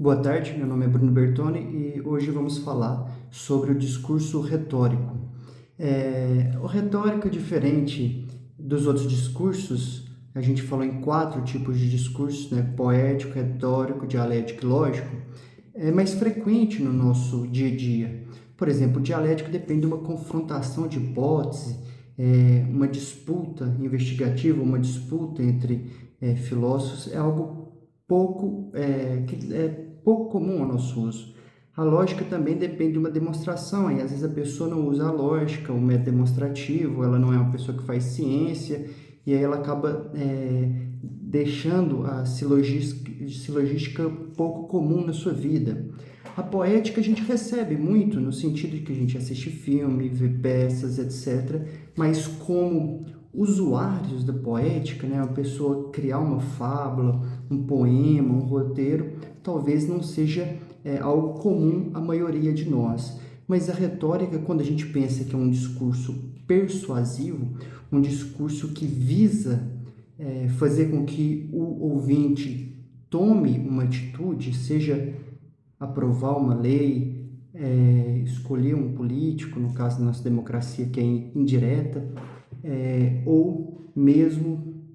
Boa tarde, meu nome é Bruno Bertoni e hoje vamos falar sobre o discurso retórico. O retórico é diferente dos outros discursos. A gente falou em 4 tipos de discursos, né? Poético, retórico, dialético e lógico. É mais frequente no nosso dia a dia. Por exemplo, o dialético depende de uma confrontação de hipóteses, uma disputa investigativa, uma disputa entre filósofos. É algo que é pouco comum ao nosso uso. A lógica também depende de uma demonstração, e às vezes a pessoa não usa a lógica, o método demonstrativo, ela não é uma pessoa que faz ciência, e aí ela acaba deixando a silogística pouco comum na sua vida. A poética a gente recebe muito, no sentido de que a gente assiste filme, vê peças, etc., mas como usuários da poética, né, uma pessoa criar uma fábula, um poema, um roteiro, talvez não seja algo comum à maioria de nós. Mas a retórica, quando a gente pensa que é um discurso persuasivo, um discurso que visa fazer com que o ouvinte tome uma atitude, seja aprovar uma lei, escolher um político, no caso da nossa democracia, que é indireta, ou mesmo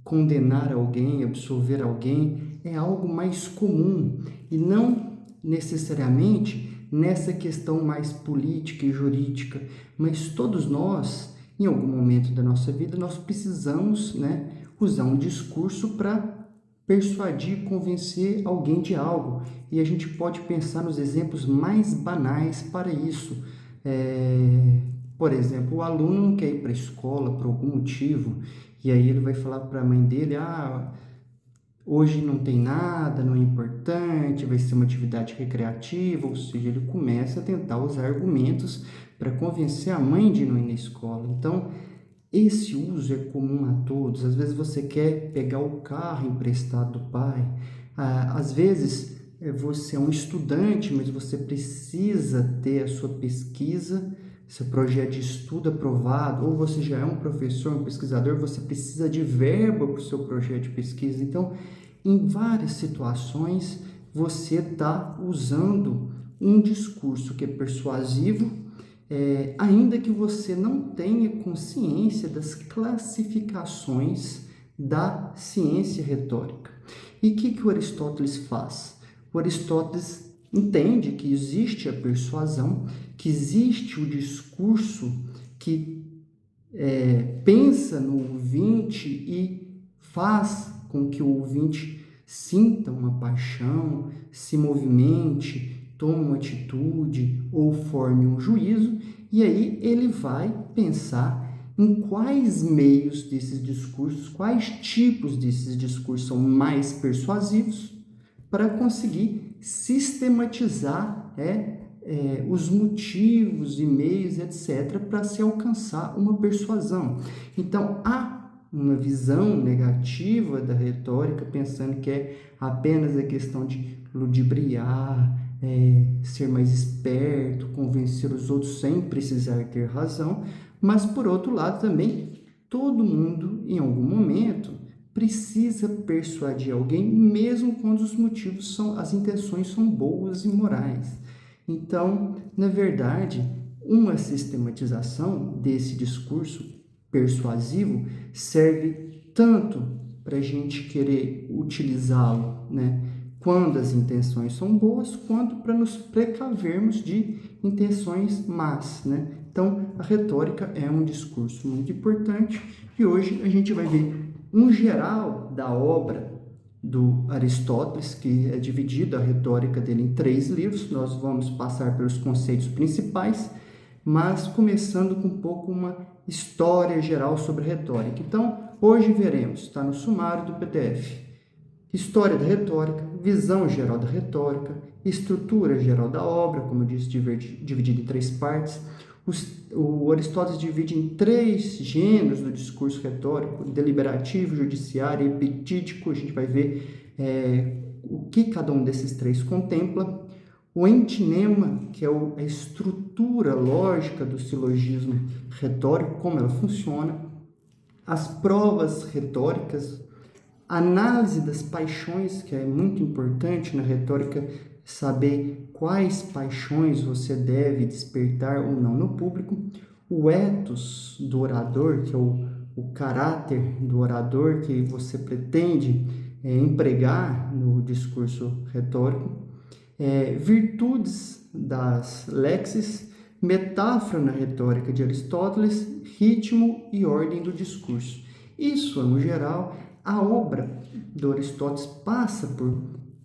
condenar alguém, absolver alguém, é algo mais comum e não necessariamente nessa questão mais política e jurídica, mas todos nós, em algum momento da nossa vida, nós precisamos, né, usar um discurso para persuadir, convencer alguém de algo. E a gente pode pensar nos exemplos mais banais para isso. Por exemplo, o aluno não quer ir para a escola por algum motivo, e aí ele vai falar para a mãe dele, hoje não tem nada, não é importante, vai ser uma atividade recreativa, ou seja, ele começa a tentar usar argumentos para convencer a mãe de não ir na escola. Então, esse uso é comum a todos. Às vezes você quer pegar o carro emprestado do pai, às vezes você é um estudante, mas você precisa ter a sua pesquisa, seu projeto de estudo aprovado, ou você já é um professor, um pesquisador, você precisa de verba para o seu projeto de pesquisa. Então, em várias situações, você está usando um discurso que é persuasivo, ainda que você não tenha consciência das classificações da ciência retórica. E o que o Aristóteles faz? O Aristóteles entende que existe a persuasão, que existe o discurso que pensa no ouvinte e faz com que o ouvinte sinta uma paixão, se movimente, tome uma atitude ou forme um juízo, e aí ele vai pensar em quais meios desses discursos, quais tipos desses discursos são mais persuasivos, para conseguir sistematizar os motivos e meios, etc., para se alcançar uma persuasão. Então, há uma visão negativa da retórica, pensando que é apenas a questão de ludibriar, ser mais esperto, convencer os outros sem precisar ter razão, mas, por outro lado, também, todo mundo, em algum momento, precisa persuadir alguém, mesmo quando os motivos as intenções são boas e morais. Então, na verdade, uma sistematização desse discurso persuasivo serve tanto para a gente querer utilizá-lo, né, quando as intenções são boas, quanto para nos precavermos de intenções más, né? Então, a retórica é um discurso muito importante e hoje a gente vai ver um geral da obra do Aristóteles, que é dividida a retórica dele em 3 livros. Nós vamos passar pelos conceitos principais, mas começando com um pouco uma história geral sobre a retórica. Então, hoje veremos, está no sumário do PDF, história da retórica, visão geral da retórica, estrutura geral da obra, como eu disse, dividida em 3 partes. O Aristóteles divide em 3 gêneros do discurso retórico: deliberativo, judiciário e epitídico. A gente vai ver o que cada um desses 3 contempla. O entinema, que é a estrutura lógica do silogismo retórico, como ela funciona. As provas retóricas, análise das paixões, que é muito importante na retórica, saber quais paixões você deve despertar ou não no público, o ethos do orador, que é o caráter do orador que você pretende empregar no discurso retórico, virtudes das lexis, metáfora na retórica de Aristóteles, ritmo e ordem do discurso. Isso, no geral, a obra do Aristóteles passa por,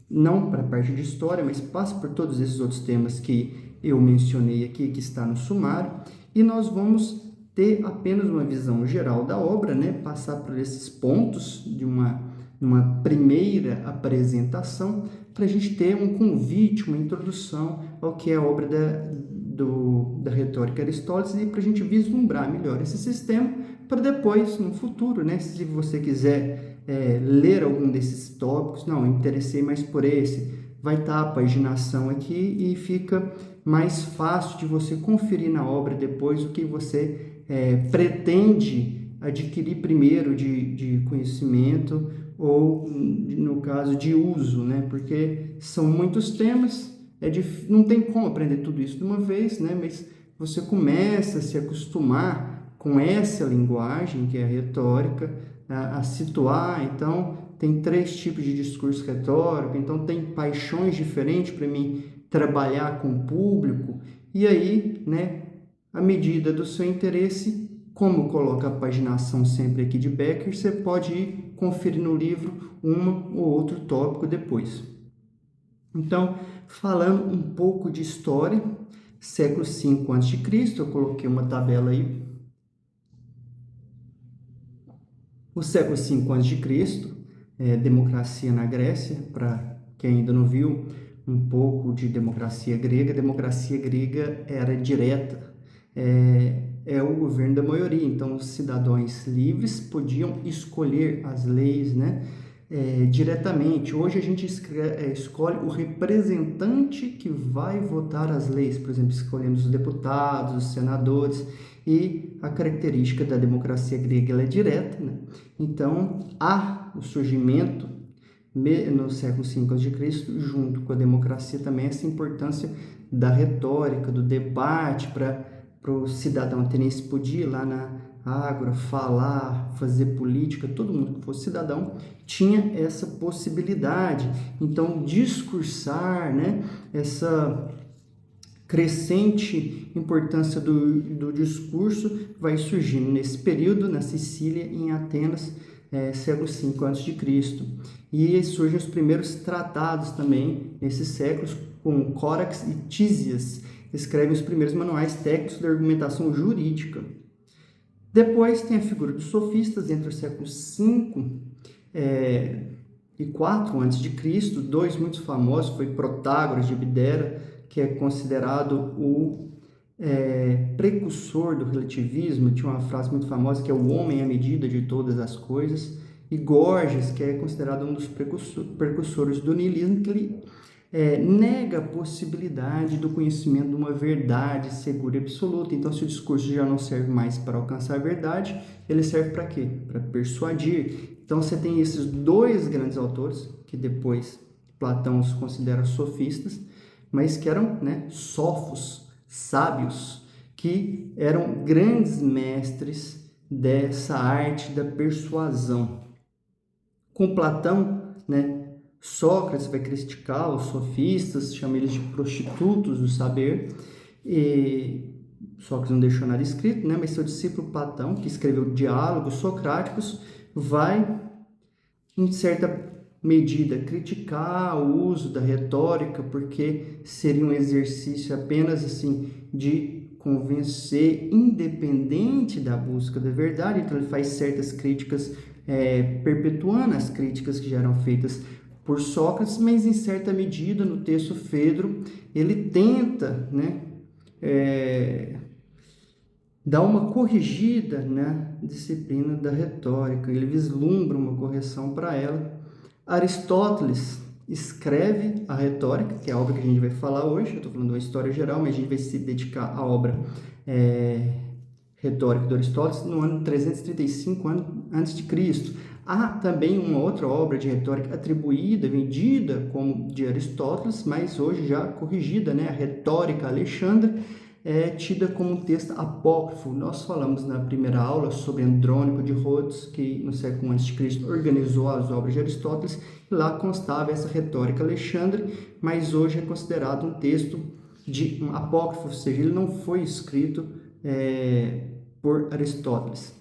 não para a parte de história, mas passa por todos esses outros temas que eu mencionei aqui, que está no sumário, e nós vamos ter apenas uma visão geral da obra, né? Passar por esses pontos de uma primeira apresentação, para a gente ter um convite, uma introdução ao que é a obra da retórica Aristóteles e para a gente vislumbrar melhor esse sistema, para depois, no futuro, né? Se você quiser ler algum desses tópicos, não, eu interessei mais por esse, vai estar a paginação aqui e fica mais fácil de você conferir na obra depois o que você pretende adquirir primeiro de conhecimento ou, no caso, de uso, né? Porque são muitos temas, não tem como aprender tudo isso de uma vez, né? Mas você começa a se acostumar com essa linguagem, que é a retórica, a situar. Então, tem 3 tipos de discurso retórico, então tem paixões diferentes para mim trabalhar com o público, e aí, né, à medida do seu interesse, como coloca a paginação sempre aqui de Becker, você pode ir conferir no livro um ou outro tópico depois. Então, falando um pouco de história, século V a.C., eu coloquei uma tabela aí. O século V a.C., democracia na Grécia, para quem ainda não viu um pouco de democracia grega. A democracia grega era direta, é o governo da maioria, então os cidadãos livres podiam escolher as leis, né, diretamente. Hoje a gente escolhe o representante que vai votar as leis, por exemplo, escolhemos os deputados, os senadores, e a característica da democracia grega ela é direta, né? Então há o surgimento no século V a.C., junto com a democracia também, essa importância da retórica, do debate, para o cidadão ateniense podia ir lá na ágora, falar, fazer política, todo mundo que fosse cidadão tinha essa possibilidade. Então, discursar, né, essa crescente importância do discurso vai surgindo nesse período, na Sicília e em Atenas, século V a.C. E surgem os primeiros tratados também nesses séculos, com Córax e Tísias, escrevem os primeiros manuais técnicos da argumentação jurídica. Depois tem a figura dos sofistas entre os séculos V e IV a.C., 2 muito famosos, foi Protágoras de Abdera, que é considerado o precursor do relativismo. Tinha uma frase muito famosa que é o homem é a medida de todas as coisas, e Gorgias, que é considerado um dos precursores do niilismo, que ele nega a possibilidade do conhecimento de uma verdade segura e absoluta. Então, se o discurso já não serve mais para alcançar a verdade, ele serve para quê? Para persuadir. Então, você tem esses 2 grandes autores, que depois Platão os considera sofistas, mas que eram, né, sófos, sábios, que eram grandes mestres dessa arte da persuasão. Com Platão, né, Sócrates vai criticar os sofistas, chama eles de prostitutos do saber, e Sócrates não deixou nada escrito, né, mas seu discípulo Platão, que escreveu Diálogos Socráticos, vai, em certa medida, criticar o uso da retórica, porque seria um exercício apenas assim de convencer, independente da busca da verdade. Então ele faz certas críticas, perpetuando as críticas que já eram feitas por Sócrates, mas em certa medida no texto Fedro ele tenta, né, dar uma corrigida na disciplina da retórica, ele vislumbra uma correção para ela. Aristóteles escreve a retórica, que é a obra que a gente vai falar hoje. Eu estou falando de uma história geral, mas a gente vai se dedicar à obra retórica de Aristóteles no ano 335 a.C. Há também uma outra obra de retórica atribuída, vendida como de Aristóteles, mas hoje já corrigida, né? A Retórica Alexandra, é tida como um texto apócrifo. Nós falamos na primeira aula sobre Andrônico de Rhodes, que no século I a.C. organizou as obras de Aristóteles, e lá constava essa Retórica Alexandra, mas hoje é considerado um texto de um apócrifo, ou seja, ele não foi escrito por Aristóteles.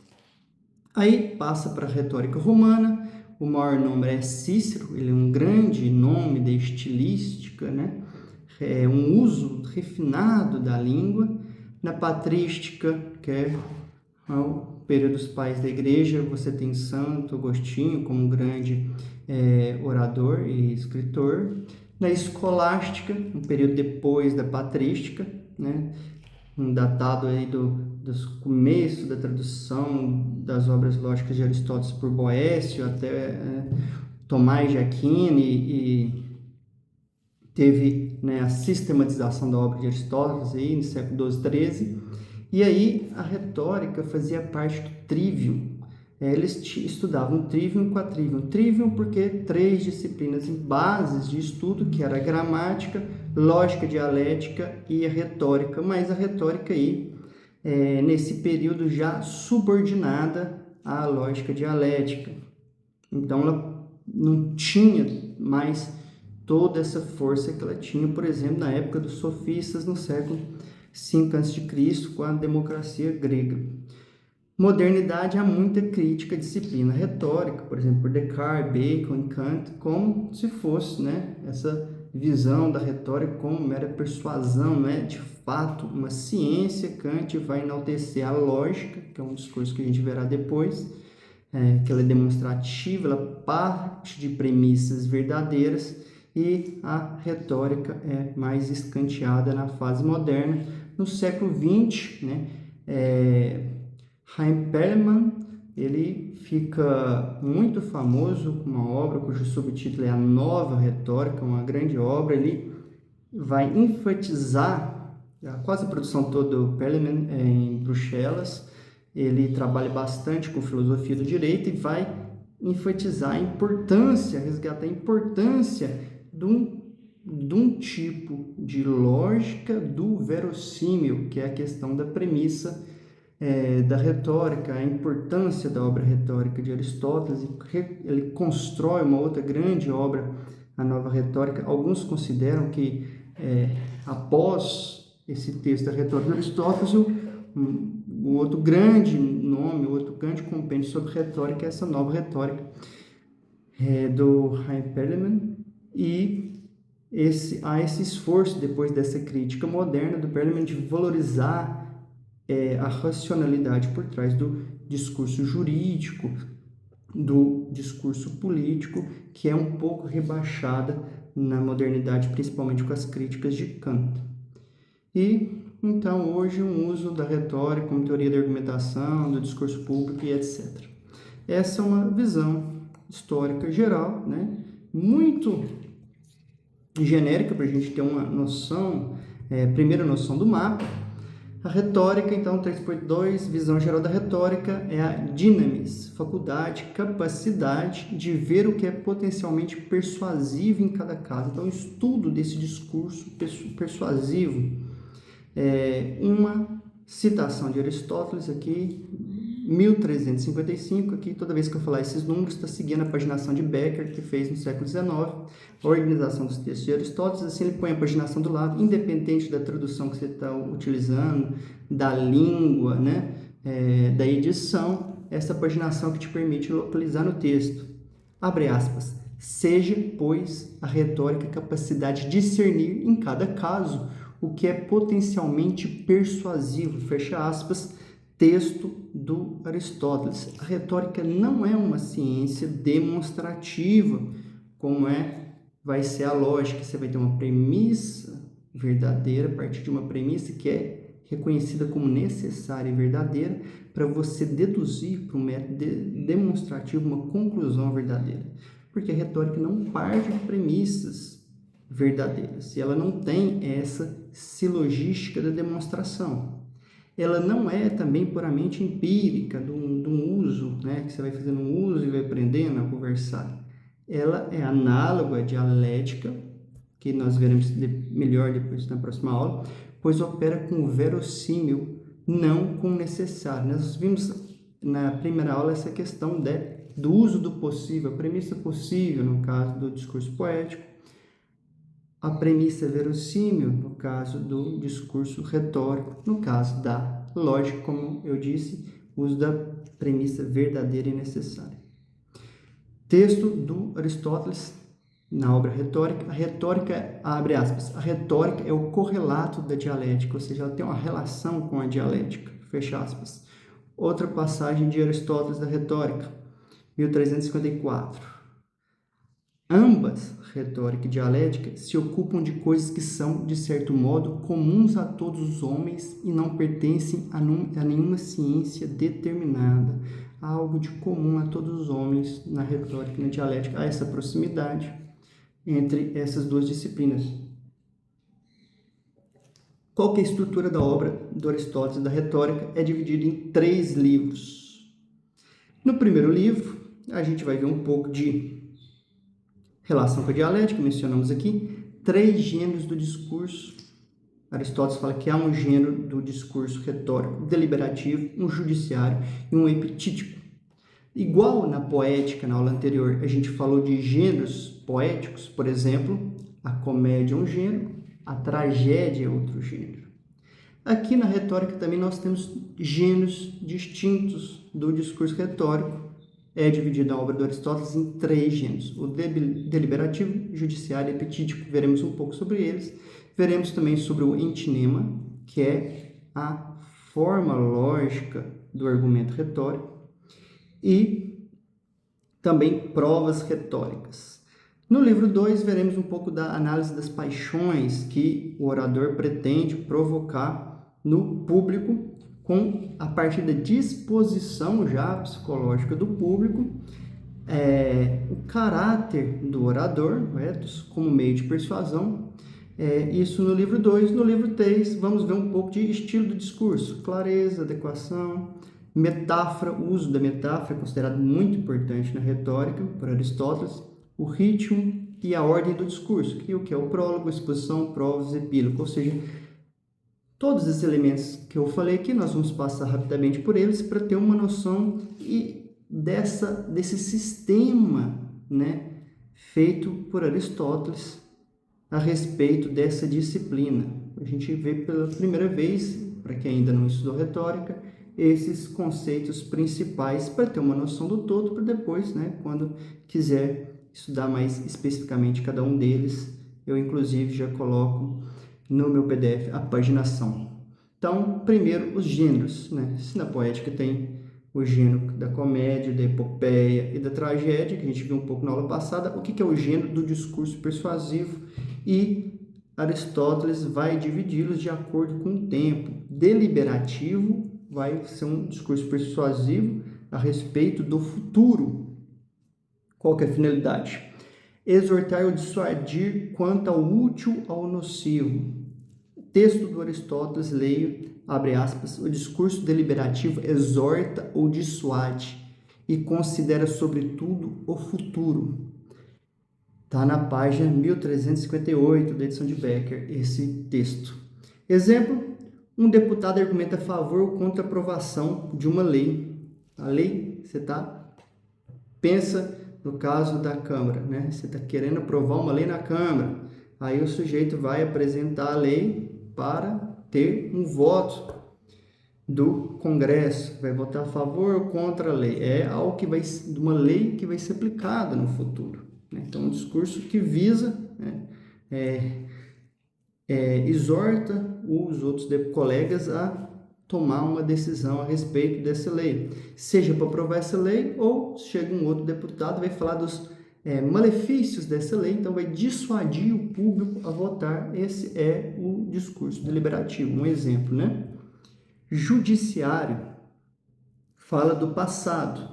Aí passa para a retórica romana, o maior nome é Cícero, ele é um grande nome de estilística, né? É um uso refinado da língua. Na patrística, que é o período dos pais da igreja, você tem Santo Agostinho como um grande orador e escritor. Na escolástica, um período depois da patrística, né? Um datado aí dos começos da tradução das obras lógicas de Aristóteles por Boécio até Tomás de Aquino, e teve, né, a sistematização da obra de Aristóteles aí no século XII, XIII, e aí a retórica fazia parte do trivium. Eles estudavam trivium e quatrivium. Trivium porque 3 disciplinas bases de estudo, que era a gramática, lógica dialética e a retórica, mas a retórica aí, nesse período já subordinada à lógica dialética. Então ela não tinha mais toda essa força que ela tinha, por exemplo, na época dos sofistas, no século V a.C., com a democracia grega. Modernidade, há muita crítica à disciplina retórica, por exemplo, por Descartes, Bacon e Kant, como se fosse, né, essa visão da retórica como mera persuasão, não é de fato uma ciência. Kant vai enaltecer a lógica, que é um discurso que a gente verá depois, que ela é demonstrativa, ela parte de premissas verdadeiras, e a retórica é mais escanteada na fase moderna. No século XX, né, Chaim Perlman, ele fica muito famoso com uma obra cujo subtítulo é A Nova Retórica, uma grande obra. Ele vai enfatizar quase a produção toda do Perlman em Bruxelas. Ele trabalha bastante com filosofia do direito e vai enfatizar a importância, resgatar a importância de um tipo de lógica do verossímil, que é a questão da premissa da retórica, a importância da obra retórica de Aristóteles. Ele constrói uma outra grande obra, a Nova Retórica. Alguns consideram que após esse texto da retórica de Aristóteles, o outro grande nome, o outro grande compêndio sobre retórica é essa Nova Retórica do Chaim Perlman. E há esse esforço, depois dessa crítica moderna do Perlman, de valorizar a racionalidade por trás do discurso jurídico, do discurso político, que é um pouco rebaixada na modernidade, principalmente com as críticas de Kant. E, então, hoje, um uso da retórica como teoria da argumentação, do discurso público e etc. Essa é uma visão histórica geral, né? Muito genérica, para a gente ter uma noção, primeira noção do mapa. A retórica, então, 3.2, visão geral da retórica, é a dynamis, faculdade, capacidade de ver o que é potencialmente persuasivo em cada caso. Então, estudo desse discurso persuasivo. Uma citação de Aristóteles aqui, 1355, aqui, toda vez que eu falar esses números, está seguindo a paginação de Becker, que fez no século XIX, a organização dos textos de Aristóteles. Assim, ele põe a paginação do lado, independente da tradução que você está utilizando, da língua, né, da edição, essa paginação que te permite localizar no texto. Abre aspas. Seja, pois, a retórica a capacidade de discernir, em cada caso, o que é potencialmente persuasivo, fecha aspas, texto do Aristóteles. A retórica não é uma ciência demonstrativa, como vai ser a lógica. Você vai ter uma premissa verdadeira, a partir de uma premissa que é reconhecida como necessária e verdadeira, para você deduzir para um método demonstrativo uma conclusão verdadeira. Porque a retórica não parte de premissas verdadeiras, e ela não tem essa silogística da demonstração. ela não é também puramente empírica, de um uso, né, que você vai fazendo um uso e vai aprendendo a conversar. Ela é análoga à dialética, que nós veremos melhor depois na próxima aula, pois opera com o verossímil, não com o necessário. Nós vimos na primeira aula essa questão do uso do possível, a premissa possível, no caso do discurso poético, a premissa verossímil, no caso do discurso retórico, no caso da lógica, como eu disse, uso da premissa verdadeira e necessária. Texto do Aristóteles, na obra Retórica. A retórica, abre aspas, a retórica é o correlato da dialética, ou seja, ela tem uma relação com a dialética, fecha aspas. Outra passagem de Aristóteles da Retórica, 1354. Ambas, retórica e dialética, se ocupam de coisas que são, de certo modo, comuns a todos os homens e não pertencem a nenhuma ciência determinada. Há algo de comum a todos os homens na retórica e na dialética. Há essa proximidade entre essas duas disciplinas. Qual que é a estrutura da obra do Aristóteles da Retórica? É dividida em 3 livros. No primeiro livro, a gente vai ver um pouco de relação com a dialética, mencionamos aqui, 3 gêneros do discurso. Aristóteles fala que há um gênero do discurso retórico, deliberativo, um judiciário e um epitítico. Igual na poética, na aula anterior, a gente falou de gêneros poéticos, por exemplo, a comédia é um gênero, a tragédia é outro gênero. Aqui na retórica também nós temos gêneros distintos do discurso retórico. É dividida a obra do Aristóteles em 3 gêneros, o deliberativo, judiciário e epitítico. Veremos um pouco sobre eles. Veremos também sobre o entinema, que é a forma lógica do argumento retórico, e também provas retóricas. No livro 2, veremos um pouco da análise das paixões que o orador pretende provocar no público, a partir da disposição já psicológica do público, o caráter do orador, como meio de persuasão. Isso no livro 2. No livro 3, vamos ver um pouco de estilo do discurso, clareza, adequação, metáfora. O uso da metáfora é considerado muito importante na retórica, por Aristóteles, o ritmo e a ordem do discurso, o que é o prólogo, exposição, provas, epílogo, ou seja, todos esses elementos que eu falei aqui, nós vamos passar rapidamente por eles para ter uma noção desse sistema, né, feito por Aristóteles a respeito dessa disciplina. A gente vê pela primeira vez, para quem ainda não estudou retórica, esses conceitos principais para ter uma noção do todo, para depois, né, quando quiser estudar mais especificamente cada um deles, eu inclusive já coloco no meu PDF a paginação. Então, primeiro, os gêneros, né? Se na poética tem o gênero da comédia, da epopeia e da tragédia, que a gente viu um pouco na aula passada, o que é o gênero do discurso persuasivo, e Aristóteles vai dividi-los de acordo com o tempo. Deliberativo vai ser um discurso persuasivo a respeito do futuro. Qual que é a finalidade? Exortar ou dissuadir quanto ao útil ao nocivo. Texto do Aristóteles, leio, abre aspas, o discurso deliberativo exorta ou dissuade e considera sobretudo o futuro. Está na página 1358 da edição de Becker, esse texto. Exemplo, um deputado argumenta a favor ou contra a aprovação de uma lei. A lei, pensa no caso da Câmara, né? Você está querendo aprovar uma lei na Câmara, aí o sujeito vai apresentar a lei para ter um voto do Congresso, vai votar a favor ou contra a lei. É algo que uma lei que vai ser aplicada no futuro, né? Então, um discurso que visa, né, exorta os outros colegas a tomar uma decisão a respeito dessa lei, seja para aprovar essa lei, ou chega um outro deputado e vai falar dos malefícios dessa lei, então vai dissuadir o público a votar. Esse é o discurso deliberativo, um exemplo, né? Judiciário fala do passado.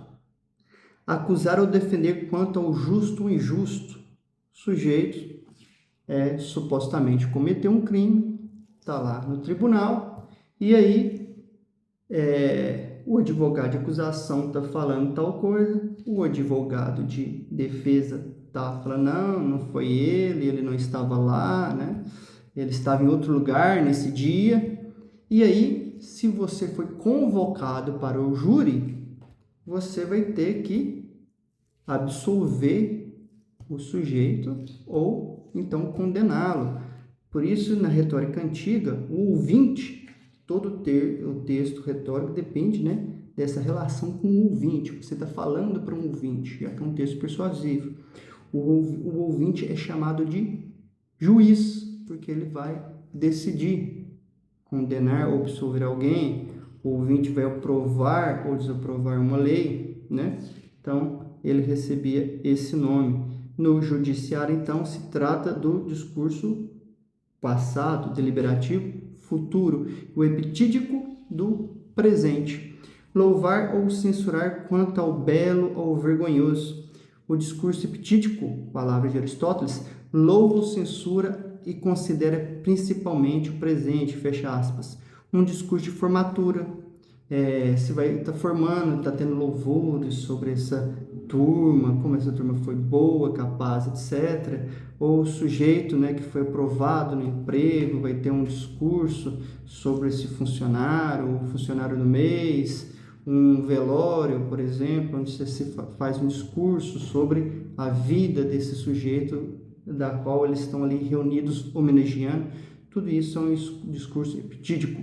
Acusar ou defender quanto ao justo ou injusto. O sujeito supostamente cometeu um crime, está lá no tribunal, e aí O advogado de acusação está falando tal coisa, o advogado de defesa está falando, não foi ele não estava lá, né? Ele estava em outro lugar nesse dia. E aí, se você foi convocado para o júri, você vai ter que absolver o sujeito ou então condená-lo. Por isso, na retórica antiga, o ouvinte, o texto retórico depende, né, dessa relação com o ouvinte. Você está falando para um ouvinte, já que é um texto persuasivo. O ouvinte é chamado de juiz, porque ele vai decidir condenar ou absolver alguém. O ouvinte vai aprovar ou desaprovar uma lei, né? Então, ele recebia esse nome. No judiciário, então, se trata do discurso passado, deliberativo, futuro, o epitídico do presente. Louvar ou censurar quanto ao belo ou vergonhoso. O discurso epitídico, palavra de Aristóteles, louva ou censura e considera principalmente o presente, fecha aspas. Um discurso de formatura, você vai estar formando, está tendo louvores sobre essa turma, como essa turma foi boa, capaz, etc. Ou o sujeito, né, que foi aprovado no emprego, vai ter um discurso sobre esse funcionário, o funcionário do mês, um velório, por exemplo, onde você faz um discurso sobre a vida desse sujeito, da qual eles estão ali reunidos homenageando. Tudo isso é um discurso epitídico.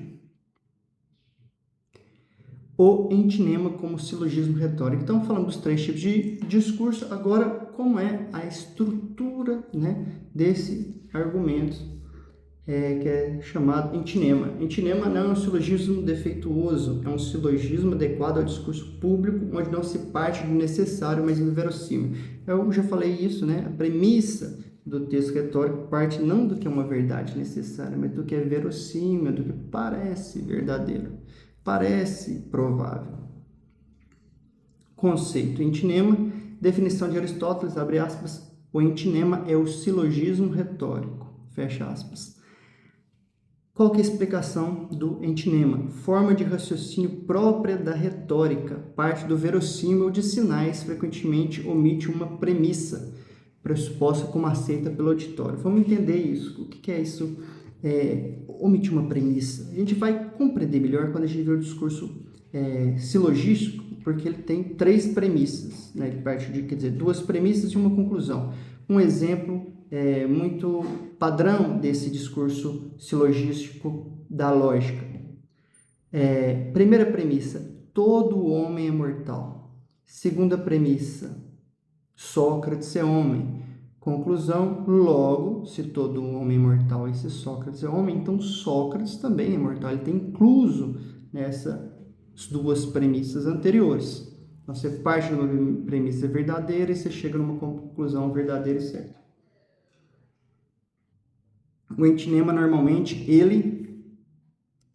O entinema como silogismo retórico. Então, falando dos 3 tipos de discurso, agora como é a estrutura, né, desse argumento, que é chamado entinema. Entinema não é um silogismo defeituoso, é um silogismo adequado ao discurso público, onde não se parte do necessário, mas do verossímil. Eu já falei isso, né? A premissa do texto retórico parte não do que é uma verdade necessária, mas do que é verossímil, do que parece verdadeiro, parece provável. Conceito entinema, definição de Aristóteles, abre aspas, o entinema é o silogismo retórico, fecha aspas. Qual que é a explicação do entinema? Forma de raciocínio própria da retórica, parte do verossímil de sinais, frequentemente omite uma premissa, pressuposta como aceita pelo auditório. Vamos entender isso. O que é isso? Omitir uma premissa. A gente vai compreender melhor quando a gente vê o discurso silogístico, porque ele tem 3 premissas, né? Ele parte de, 2 premissas e uma conclusão. Um exemplo muito padrão desse discurso silogístico da lógica. Primeira premissa, todo homem é mortal. Segunda premissa, Sócrates é homem. Conclusão, logo, se todo homem é mortal e se Sócrates é homem, então Sócrates também é mortal. Ele tem incluso nessas 2 premissas anteriores. Então, você parte de uma premissa verdadeira e você chega numa conclusão verdadeira e certa. O entinema, normalmente, ele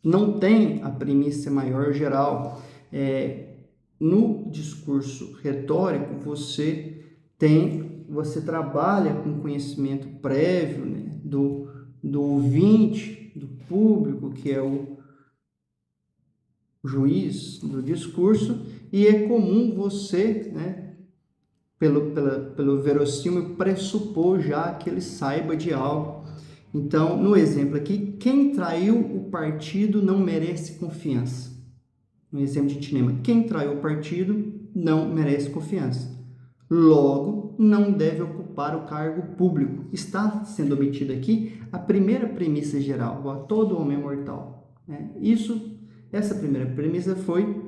não tem a premissa maior geral. No discurso retórico, você trabalha com conhecimento prévio, né, do ouvinte, do público, que é o juiz do discurso, e é comum você, né, pelo verossímil, pressupor já que ele saiba de algo. Então, no exemplo aqui, quem traiu o partido não merece confiança. No exemplo de entinema, quem traiu o partido não merece confiança. Logo, não deve ocupar o cargo público. Está sendo omitida aqui a primeira premissa geral, todo homem é mortal. Essa primeira premissa foi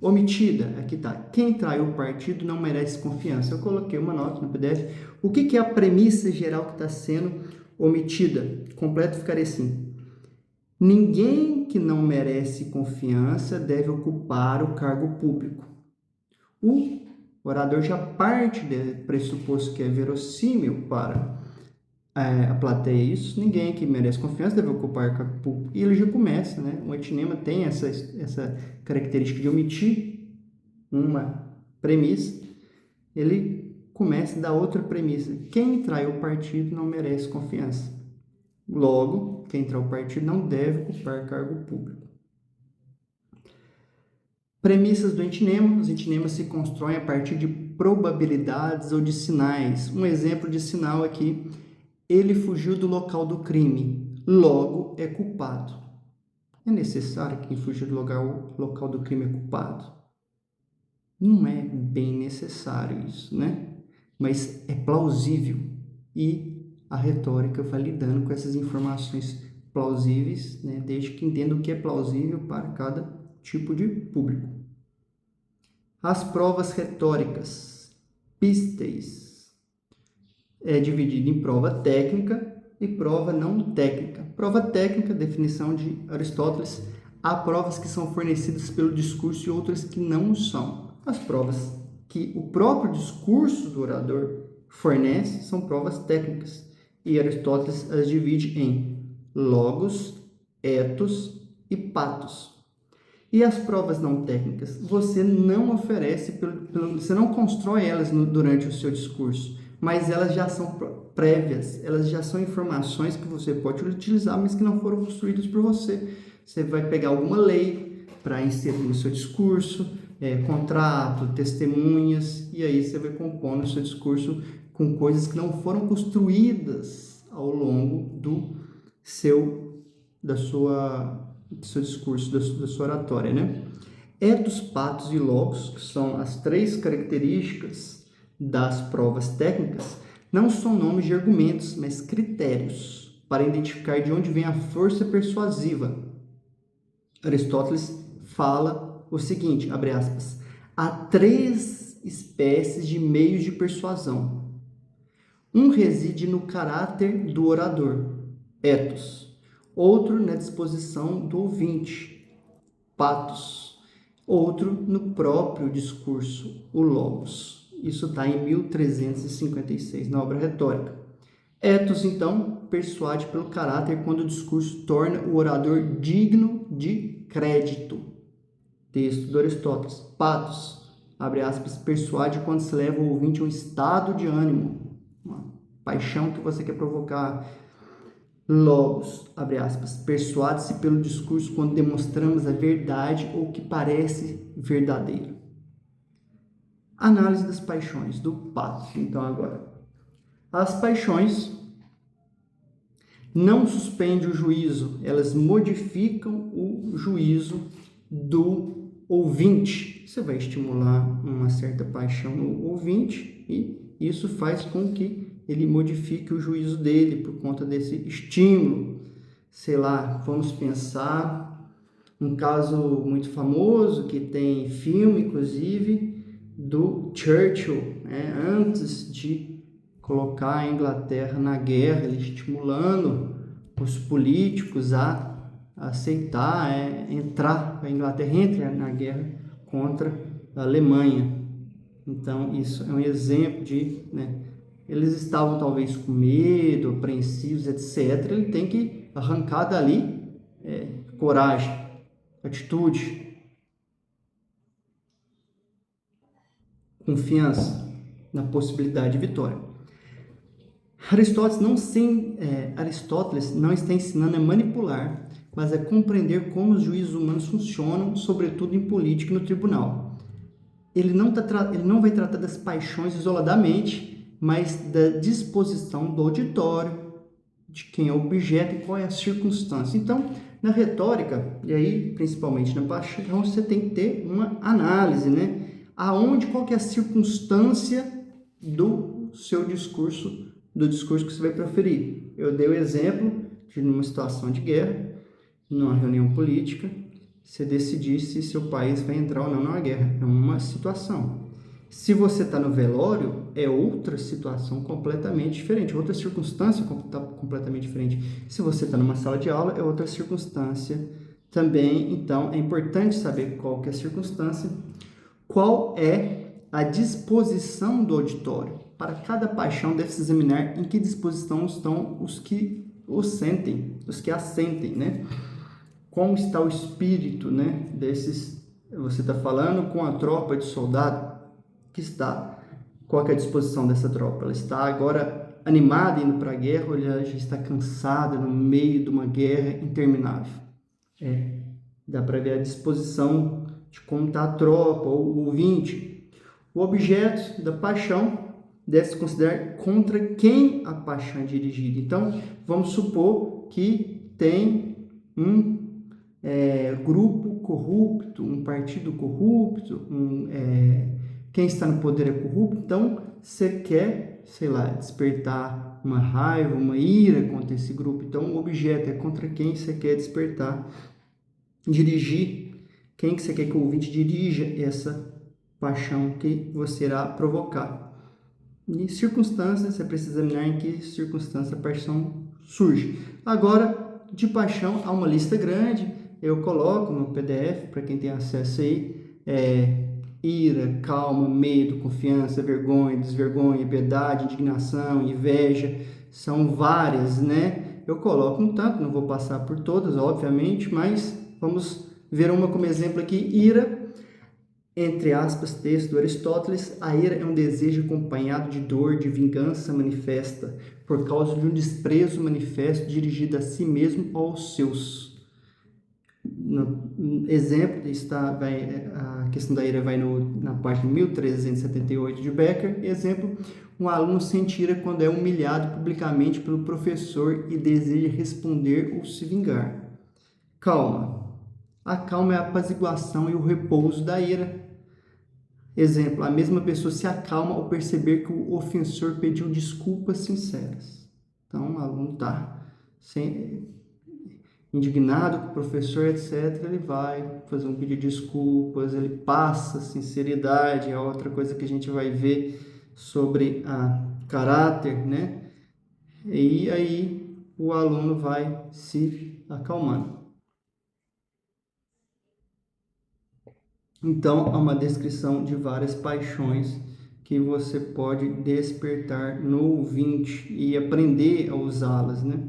omitida. Aqui está, quem traiu o partido não merece confiança. Eu coloquei uma nota no PDF. O que é a premissa geral que está sendo omitida? Completo ficaria assim: ninguém que não merece confiança deve ocupar o cargo público. O orador já parte do pressuposto que é verossímil para a plateia. Isso, ninguém que merece confiança deve ocupar o cargo público. E ele já começa, né? O entinema tem essa característica de omitir uma premissa. Ele começa da outra premissa. Quem trai o partido não merece confiança. Logo, quem trai o partido não deve ocupar cargo público. Premissas do antinema. Os antinemas se constroem a partir de probabilidades ou de sinais. Um exemplo de sinal aqui: ele fugiu do local do crime, logo é culpado. É necessário que quem fugiu do local do crime é culpado? Não é bem necessário isso, né? Mas é plausível e a retórica vai lidando com essas informações plausíveis, né? Desde que entenda o que é plausível para cada tipo de público. As provas retóricas, pistes, é dividida em prova técnica e prova não técnica. Prova técnica, definição de Aristóteles: há provas que são fornecidas pelo discurso e outras que não são. As provas que o próprio discurso do orador fornece são provas técnicas, e Aristóteles as divide em logos, ethos e patos. E as provas não técnicas, você não oferece, você não constrói elas durante o seu discurso, mas elas já são prévias, elas já são informações que você pode utilizar, mas que não foram construídas por você. Você vai pegar alguma lei para inserir no seu discurso, contrato, testemunhas, e aí você vai compondo o seu discurso com coisas que não foram construídas ao longo do seu discurso, da sua oratória, né? Ethos, patos e logos, que são as três características das provas técnicas, não são nomes de argumentos, mas critérios para identificar de onde vem a força persuasiva. Aristóteles fala o seguinte, abre aspas: há três espécies de meios de persuasão. Um reside no caráter do orador, ethos. Outro na disposição do ouvinte, patos. Outro no próprio discurso, o logos. Isso está em 1356, na obra retórica. Ethos, então, persuade pelo caráter quando o discurso torna o orador digno de crédito. Texto do Aristóteles. Patos, abre aspas, persuade quando se leva o ouvinte a um estado de ânimo, uma paixão que você quer provocar. Logos, abre aspas, persuade-se pelo discurso quando demonstramos a verdade ou o que parece verdadeiro. Análise das paixões, do patos. Então, agora, as paixões não suspendem o juízo, elas modificam o juízo do ouvinte. Você vai estimular uma certa paixão no ouvinte e isso faz com que ele modifique o juízo dele por conta desse estímulo. Sei lá, vamos pensar um caso muito famoso que tem filme, inclusive, do Churchill, né? Antes de colocar a Inglaterra na guerra, ele estimulando os políticos a aceitar, entrar, a Inglaterra entra na guerra contra a Alemanha. Então, isso é um exemplo de, né, eles estavam talvez com medo, apreensivos, etc. Ele tem que arrancar dali coragem, atitude, confiança na possibilidade de vitória. Aristóteles não está ensinando a manipular, mas a compreender como os juízos humanos funcionam, sobretudo em política e no tribunal. Ele não vai tratar das paixões isoladamente, mas da disposição do auditório, de quem é o objeto e qual é a circunstância. Então, na retórica, e aí principalmente na paixão, você tem que ter uma análise, né? Qual que é a circunstância do seu discurso, do discurso que você vai proferir. Eu dei o exemplo de numa situação de guerra, numa reunião política, você decidir se seu país vai entrar ou não numa guerra. É uma situação. Se você está no velório, é outra situação completamente diferente, outra circunstância completamente diferente. Se você está numa sala de aula, é outra circunstância também. Então, é importante saber qual que é a circunstância, qual é a disposição do auditório. Para cada paixão, deve-se examinar em que disposição estão os que o sentem, os que a sentem, né? Como está o espírito, né, desses... Você está falando com a tropa de soldado que está... Qual é a disposição dessa tropa? Ela está agora animada indo para a guerra ou ela já está cansada no meio de uma guerra interminável? Dá para ver a disposição de como está a tropa ou o ouvinte. O objeto da paixão deve se considerar contra quem a paixão é dirigida. Então, vamos supor que tem um grupo corrupto, um partido corrupto, quem está no poder é corrupto, então você quer, sei lá, despertar uma raiva, uma ira contra esse grupo. Então, o objeto é contra quem você quer despertar, dirigir, quem que você quer que o ouvinte dirija essa paixão que você irá provocar. Em circunstâncias, você precisa examinar em que circunstância a paixão surge. Agora, de paixão, há uma lista grande, eu coloco no PDF, para quem tem acesso aí, ira, calma, medo, confiança, vergonha, desvergonha, piedade, indignação, inveja, são várias, né? Eu coloco um tanto, não vou passar por todas, obviamente, mas vamos ver uma como exemplo aqui, ira. Entre aspas, texto do Aristóteles, a ira é um desejo acompanhado de dor, de vingança manifesta, por causa de um desprezo manifesto dirigido a si mesmo ou aos seus. No exemplo, a questão da ira vai na página 1378 de Becker. Exemplo, um aluno sente ira quando é humilhado publicamente pelo professor e deseja responder ou se vingar. Calma. A calma é a apaziguação e o repouso da ira. Exemplo, a mesma pessoa se acalma ao perceber que o ofensor pediu desculpas sinceras. Então, o aluno está indignado com o professor, etc., ele vai fazer um pedido de desculpas, ele passa sinceridade, é outra coisa que a gente vai ver sobre a caráter, né? E aí o aluno vai se acalmando. Então, há uma descrição de várias paixões que você pode despertar no ouvinte e aprender a usá-las, né?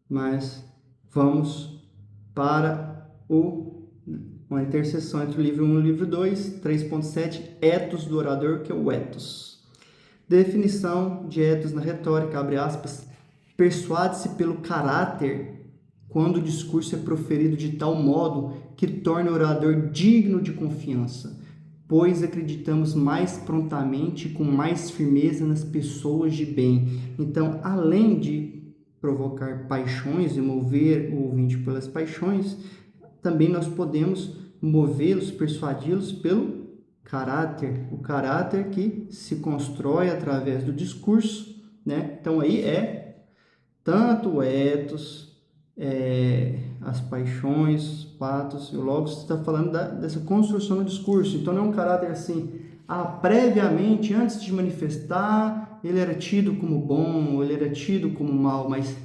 Mas vamos para uma interseção entre o livro 1 e o livro 2, 3.7, ethos do orador, que é o ethos. Definição de ethos na retórica, abre aspas, persuade-se pelo caráter quando o discurso é proferido de tal modo que torna o orador digno de confiança, pois acreditamos mais prontamente e com mais firmeza nas pessoas de bem. Então, além de provocar paixões e mover o ouvinte pelas paixões, também nós podemos movê-los, persuadi-los pelo caráter, o caráter que se constrói através do discurso, né? Então, aí tanto o ethos, as paixões, os patos e o logos, está falando dessa construção do discurso. Então, não é um caráter assim, previamente, antes de manifestar, ele era tido como bom, ou ele era tido como mal, mas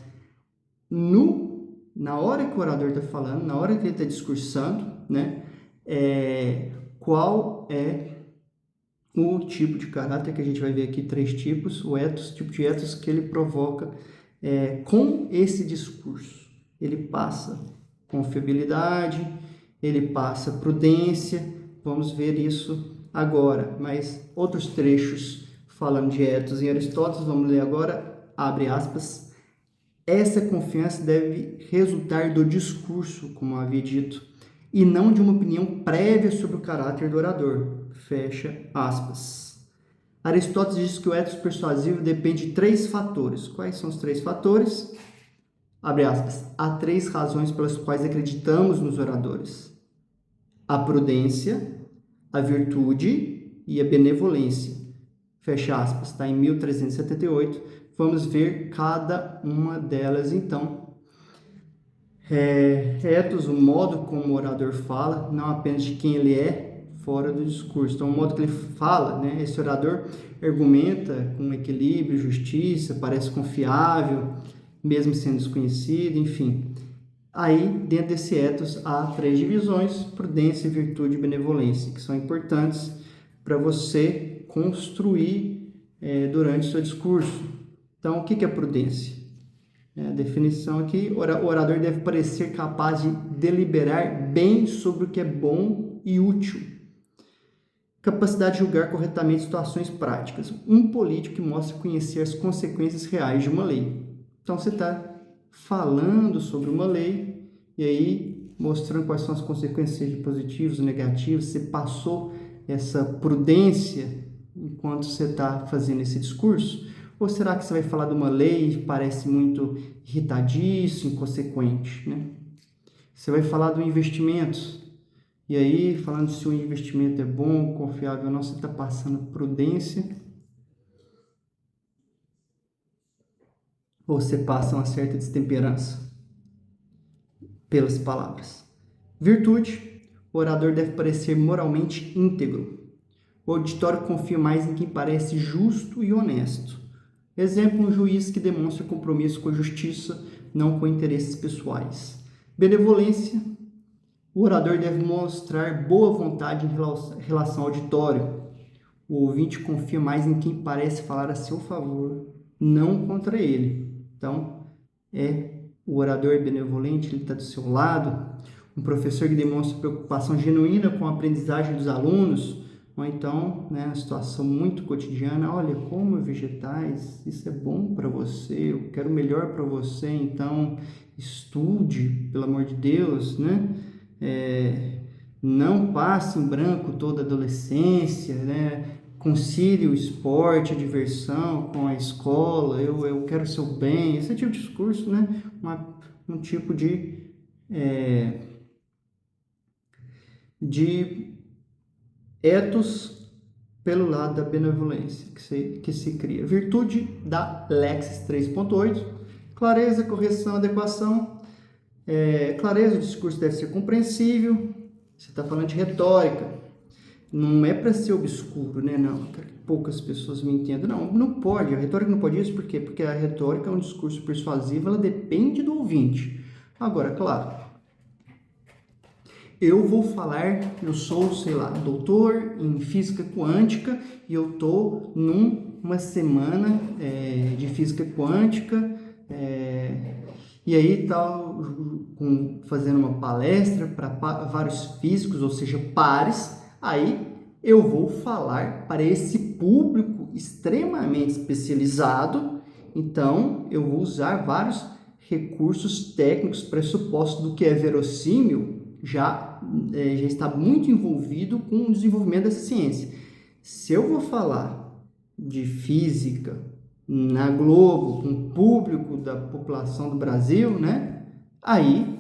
na hora que o orador está falando, na hora que ele está discursando, né, qual é o tipo de caráter que a gente vai ver aqui, 3 tipos, o ethos, tipo de ethos que ele provoca com esse discurso. Ele passa confiabilidade, ele passa prudência, vamos ver isso agora, mas outros trechos falando de ethos em Aristóteles, vamos ler agora, abre aspas, essa confiança deve resultar do discurso, como eu havia dito, e não de uma opinião prévia sobre o caráter do orador, fecha aspas. Aristóteles diz que o ethos persuasivo depende de 3 fatores. Quais são os 3 fatores? Abre aspas, há 3 razões pelas quais acreditamos nos oradores: a prudência, a virtude e a benevolência. Fecha aspas, está em 1378. Vamos ver cada uma delas então. Ethos, o modo como o orador fala, não apenas de quem ele é fora do discurso. Então, o modo que ele fala, né? Esse orador argumenta com equilíbrio, justiça, parece confiável, mesmo sendo desconhecido, enfim. Aí, dentro desse ethos, há 3 divisões, prudência, virtude e benevolência, que são importantes para você construir durante o seu discurso. Então, o que é prudência? A definição aqui, o orador deve parecer capaz de deliberar bem sobre o que é bom e útil. Capacidade de julgar corretamente situações práticas. Um político que mostra conhecer as consequências reais de uma lei. Então, você está falando sobre uma lei e aí mostrando quais são as consequências de positivos e negativos, você passou essa prudência enquanto você está fazendo esse discurso? Ou será que você vai falar de uma lei que parece muito irritadiço, inconsequente, né? Você vai falar do investimento, e aí, falando se o investimento é bom, confiável ou não, você está passando prudência, ou você passa uma certa destemperança pelas palavras. Virtude, o orador deve parecer moralmente íntegro. O auditório confia mais em quem parece justo e honesto. Exemplo, um juiz que demonstra compromisso com a justiça, não com interesses pessoais. Benevolência, o orador deve mostrar boa vontade em relação ao auditório. O ouvinte confia mais em quem parece falar a seu favor, não contra ele. Então, o orador benevolente, ele está do seu lado. Um professor que demonstra preocupação genuína com a aprendizagem dos alunos, ou então, né, uma situação muito cotidiana, olha, coma vegetais, isso é bom para você, eu quero o melhor para você, então estude, pelo amor de Deus, né? Não passe em branco toda a adolescência, né? Concilie o esporte, a diversão com a escola, eu quero o seu bem, esse tipo de discurso, né? Um tipo de ethos pelo lado da benevolência que se cria. Virtude da Lexis 3.8, clareza, correção, adequação. Clareza, o discurso deve ser compreensível. Você está falando de retórica. Não é para ser obscuro, né? Não, quero que poucas pessoas me entendam. Não pode. A retórica não pode isso, por quê? Porque a retórica é um discurso persuasivo, ela depende do ouvinte. Agora, claro, eu vou falar, eu sou, sei lá, doutor em física quântica e eu estou numa semana de física quântica e aí tal, fazendo uma palestra para vários físicos, ou seja, pares. Aí eu vou falar para esse público extremamente especializado, então eu vou usar vários recursos técnicos, pressupostos do que é verossímil, já está muito envolvido com o desenvolvimento dessa ciência. Se eu vou falar de física na Globo, com o público da população do Brasil, né? Aí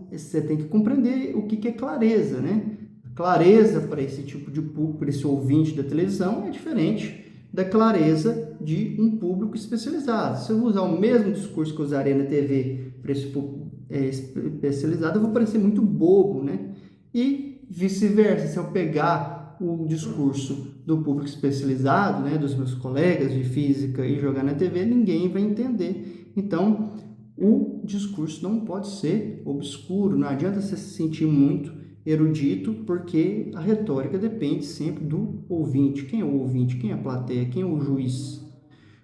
você tem que compreender o que é clareza, né? Clareza para esse tipo de público, para esse ouvinte da televisão, é diferente da clareza de um público especializado. Se eu usar o mesmo discurso que eu usaria na TV para esse público especializado, eu vou parecer muito bobo, né? E vice-versa, se eu pegar o discurso do público especializado, né, dos meus colegas de física e jogar na TV, ninguém vai entender. Então, o discurso não pode ser obscuro, não adianta você se sentir muito erudito, porque a retórica depende sempre do ouvinte. Quem é o ouvinte? Quem é a plateia? Quem é o juiz?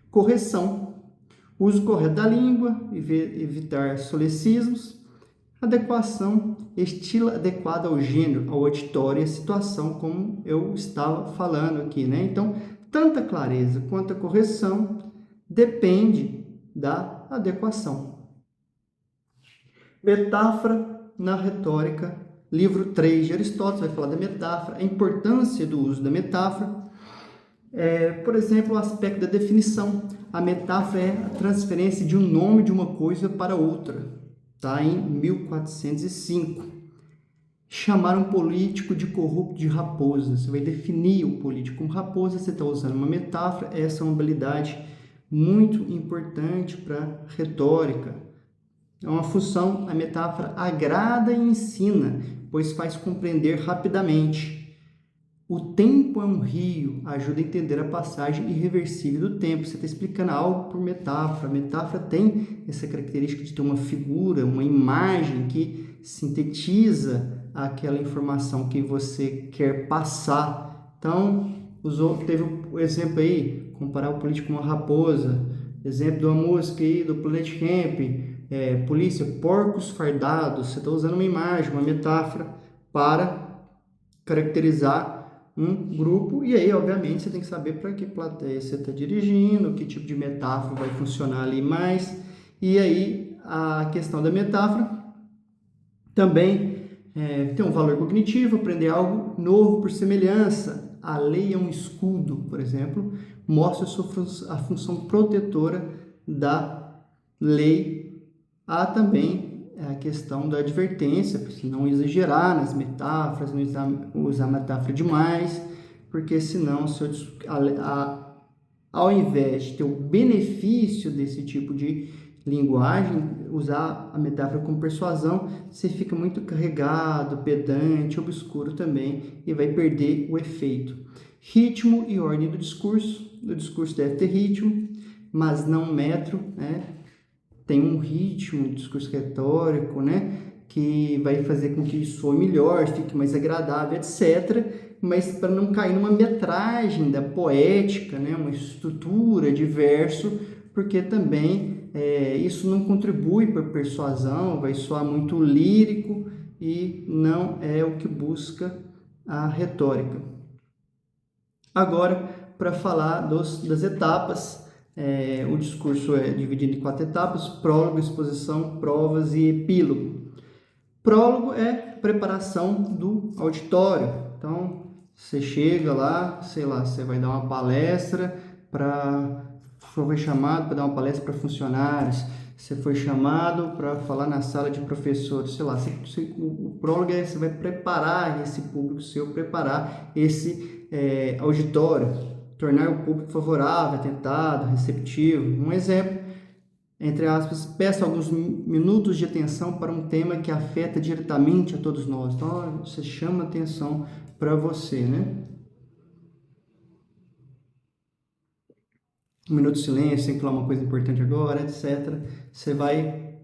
Correção. Uso correto da língua, evitar solecismos. Adequação. Estilo adequado ao gênero, ao auditório e à situação, como eu estava falando aqui, né? Então, tanto a clareza quanto a correção depende da adequação. Metáfora na retórica. Livro 3 de Aristóteles vai falar da metáfora, a importância do uso da metáfora. Por exemplo, o aspecto da definição. A metáfora é a transferência de um nome de uma coisa para outra. Está em 1405. Chamar um político de corrupto de raposa. Você vai definir o político como raposa, você está usando uma metáfora. Essa é uma habilidade muito importante para retórica. É uma função, a metáfora agrada e ensina, pois faz compreender rapidamente. O tempo é um rio, ajuda a entender a passagem irreversível do tempo. Você está explicando algo por metáfora. A metáfora tem essa característica de ter uma figura, uma imagem que sintetiza aquela informação que você quer passar. Então, teve o exemplo aí, comparar o político com uma raposa. Exemplo de uma música aí do Planet Hemp. Polícia, porcos fardados. Você está usando uma imagem, uma metáfora para caracterizar um grupo, e aí obviamente você tem que saber para que plateia você está dirigindo, que tipo de metáfora vai funcionar ali mais, e aí a questão da metáfora Também tem um valor cognitivo, aprender algo novo por semelhança. A lei é um escudo, por exemplo, mostra a função protetora da lei. Há também a questão da advertência, para não exagerar nas metáforas, não usar metáfora demais, porque senão, ao invés de ter o benefício desse tipo de linguagem, usar a metáfora como persuasão, você fica muito carregado, pedante, obscuro também, e vai perder o efeito. Ritmo e ordem do discurso. O discurso deve ter ritmo, mas não metro, né? Tem um ritmo, um discurso retórico, né? Que vai fazer com que soe melhor, fique mais agradável, etc. Mas para não cair numa metragem da poética, né? Uma estrutura de verso, porque também isso não contribui para a persuasão, vai soar muito lírico e não é o que busca a retórica. Agora, para falar das etapas, o discurso é dividido em 4 etapas: prólogo, exposição, provas e epílogo. Prólogo é preparação do auditório. Então, você chega lá, sei lá, você vai dar uma palestra foi chamado para dar uma palestra para funcionários, você foi chamado para falar na sala de professores, sei lá, o prólogo você vai preparar esse público seu, preparar esse auditório, tornar o público favorável, atentado, receptivo. Um exemplo, entre aspas, peça alguns minutos de atenção para um tema que afeta diretamente a todos nós. Então, você chama atenção para você, né? Um minuto de silêncio, tem que falar uma coisa importante agora, etc. Você vai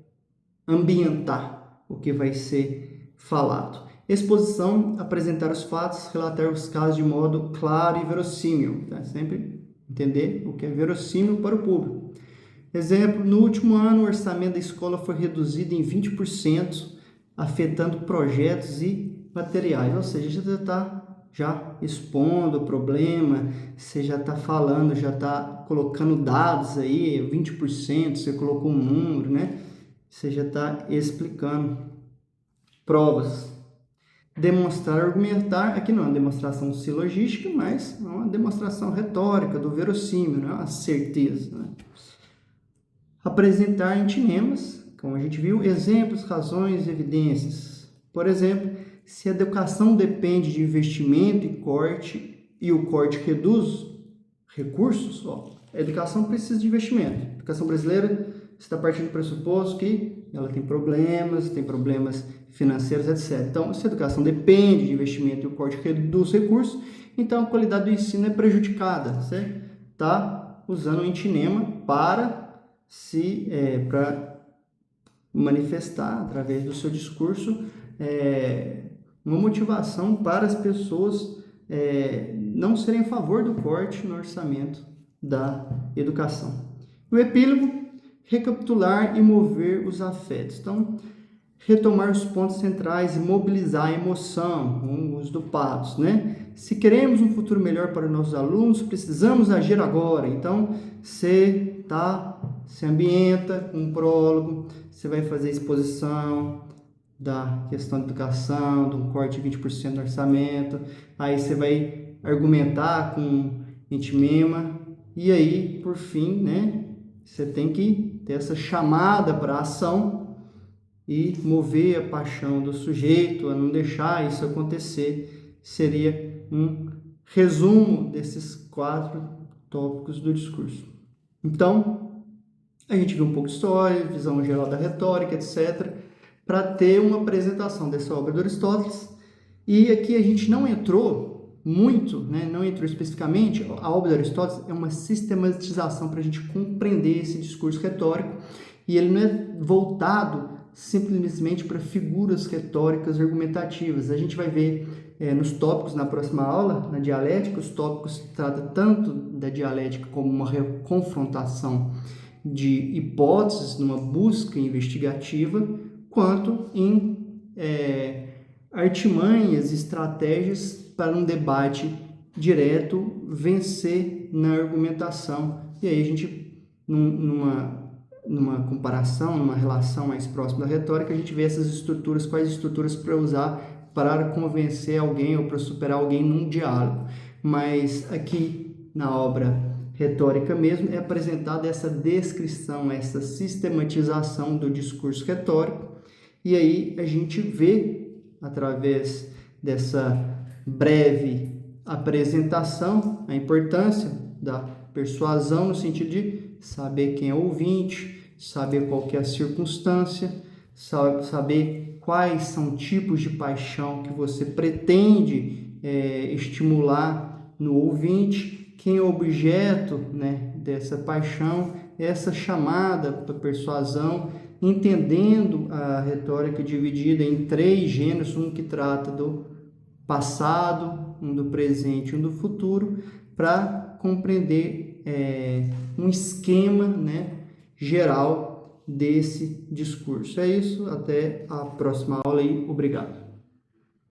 ambientar o que vai ser falado. Exposição, apresentar os fatos, relatar os casos de modo claro e verossímil. Tá? Sempre entender o que é verossímil para o público. Exemplo, no último ano o orçamento da escola foi reduzido em 20%, afetando projetos e materiais. Ou seja, você está já expondo o problema, você já está falando, já está colocando dados aí, 20%, você colocou um número, né? Você já está explicando. Provas. Demonstrar, argumentar, aqui não é uma demonstração silogística, mas é uma demonstração retórica, do verossímil, não é uma certeza, né? Apresentar antinemas, como a gente viu, exemplos, razões, evidências. Por exemplo, se a educação depende de investimento e o corte reduz recursos, a educação precisa de investimento. A educação brasileira está partindo do pressuposto que ela tem problemas financeiros, etc. Então, se a educação depende de investimento e o corte reduz recursos, então a qualidade do ensino é prejudicada. Você está usando o antinema para manifestar através do seu discurso uma motivação para as pessoas não serem a favor do corte no orçamento da educação. O epílogo, recapitular e mover os afetos. Então, retomar os pontos centrais e mobilizar a emoção, os do patos, né? Se queremos um futuro melhor para os nossos alunos, precisamos agir agora. Então, se ambienta com um prólogo, você vai fazer exposição da questão da educação, de um corte de 20% do orçamento, aí você vai argumentar com antimema, e aí, por fim, né, você tem que ter essa chamada para a ação e mover a paixão do sujeito a não deixar isso acontecer. Seria um resumo desses 4 tópicos do discurso. Então, a gente viu um pouco de história, visão geral da retórica, etc., para ter uma apresentação dessa obra do Aristóteles. E aqui a gente não entrou muito, né, não entrou especificamente, a obra do Aristóteles é uma sistematização para a gente compreender esse discurso retórico, e ele não é voltado simplesmente para figuras retóricas argumentativas. A gente vai ver nos tópicos na próxima aula, na dialética, os tópicos tratam tanto da dialética como uma confrontação de hipóteses numa busca investigativa, quanto em artimanhas, estratégias para um debate direto, vencer na argumentação. E aí a gente, numa numa comparação, numa relação mais próxima da retórica, a gente vê essas estruturas, quais estruturas para usar para convencer alguém ou para superar alguém num diálogo. Mas aqui na obra retórica mesmo é apresentada essa descrição, essa sistematização do discurso retórico, e aí a gente vê, através dessa breve apresentação, a importância da persuasão no sentido de saber quem é o ouvinte, saber qual que é a circunstância, saber quais são tipos de paixão que você pretende estimular no ouvinte, quem é o objeto, né, dessa paixão, essa chamada para persuasão, entendendo a retórica dividida em 3 gêneros, um que trata do passado, um do presente e um do futuro, para compreender um esquema, né, geral desse discurso. É isso, até a próxima aula e obrigado.